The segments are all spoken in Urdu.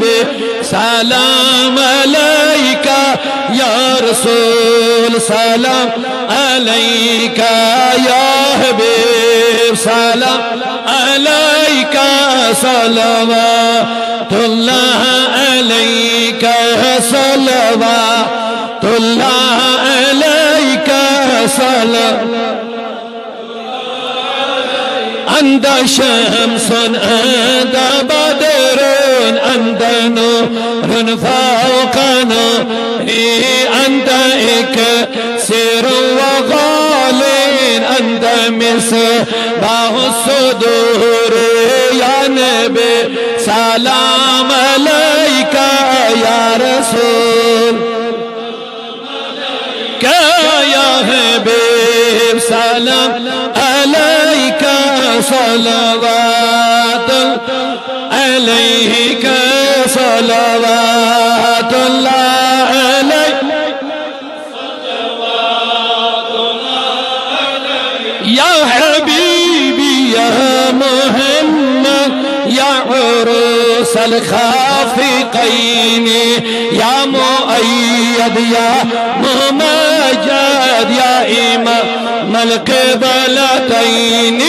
نبی سلام علیکہ یا رسول سلام علیکہ یا حبیب سلام علیکہ صلوات اللہ علیکہ صلوات اللہ علیکہ صلوات أنت شمس أنت بدر أنت نور فوق نور أنت إكسير وغالين أنت مصباح الصدور يا نبي سلام عليك يا رسول يا حبيب سلام عليك صلوات عليك صلوات الله عليك صلوات الله عليك يا حبيبي يا محمد يا عروس الخافقين يا مؤيد يا ممجد يا إمام القبلتين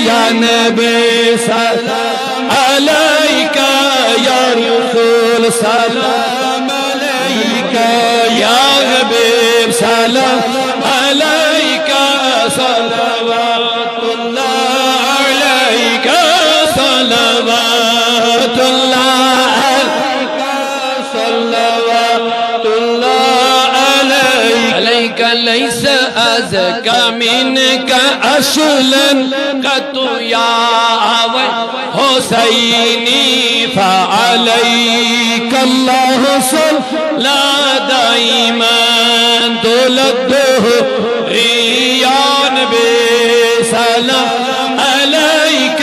يا نبي سلام عليك يا رسول سلام عليك يا حبيب سلام عليك صلوات الله عليك صلوات الله عليك صلوات الله عليك ليس أزكى منك أصلا قط يا حسيني فعليك الله صلى دائما طول الدهر يا نبي سلام عليك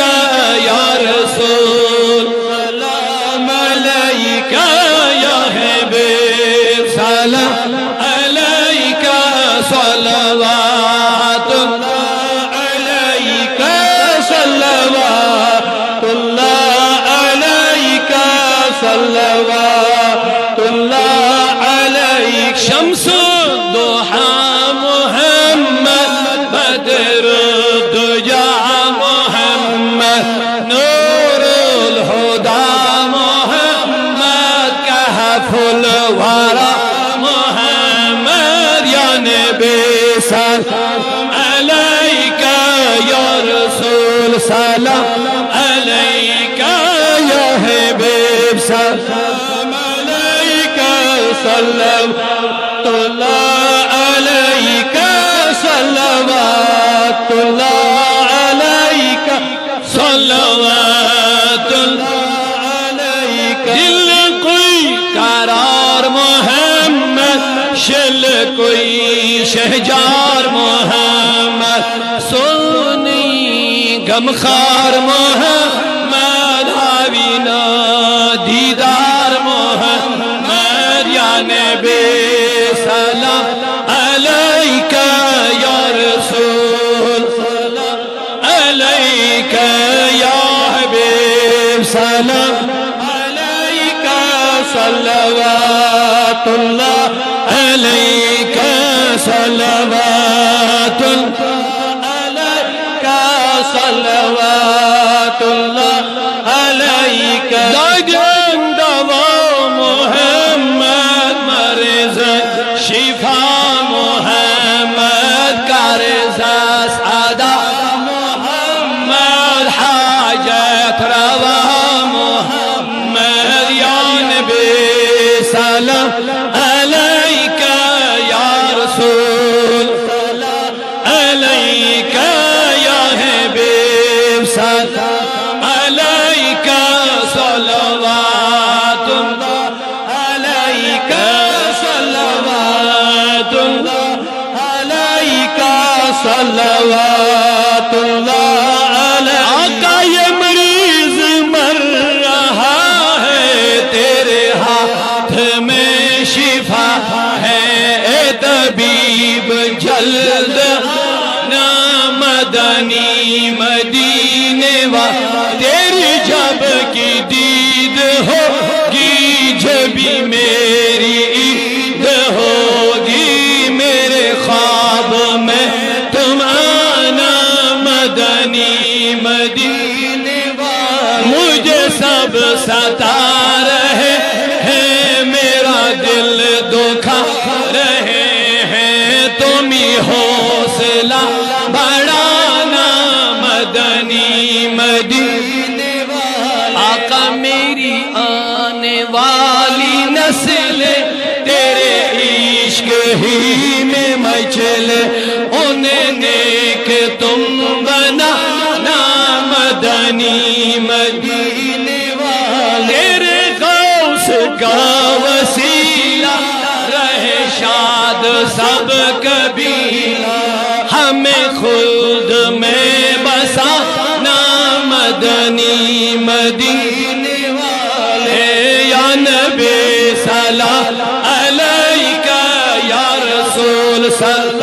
يا رسول سلام عليك يا حبيب سلام عليك صلوات الله عليك صلوات الله عليك صلوات الله عليك شمس الضحى محمد بدر الدجى محمد نور الهدى محمد كهف الورى محمد يا نبي سلام عليك يا رسول سلام عليك يا حبيب سلام عليك صلوات الله عليك صلوات الله عليك صلوات الله عليك دل کوئی قرار محمد شل کوئی شہجار محمد سونی غمخار محمد حاوینا دیدار محمد یا نبی سلام عليك يا رسول سلام عليك يا حبيب سلام عليك صلوات الله عليك صلوات الله عليك صلوات الله عليك داغن دوا محمد مرز شفا محمد كارزا سعادة محمد حاجة روا محمد يا نبي سلام عليك يا رسول سلام عليك يا حبيب سلام عليك صلوات الله عليك صلوات الله عليك صلوات الله عليك آقا یہ مریض مر رہا ہے تیرے ہاتھ میں شفا ہے اے طبیب جلد نا مدنی مدینے وا تیری جب کی دید ہوگی بھی میری عید ہوگی، میرے خواب میں تم آنا مدنی مدینے والے، مجھے سب ستا رہے ہیں، میرا دل دکھا رہے ہیں، تم ہی حوصلہ بڑھانا مدنی مدینے والے۔ آقا میری آنے والی نسل تیرے عشق ہی میں مچلے، انہیں نیک تم بنانا مدنی مدینے والے۔ تیرے غوث کا وسیلہ رہے شاد سب قبیلہ، ہمیں خود میں بسانا مدنی مدینے والے۔ یا نبی صلی اللہ علیہ یا رسول صلی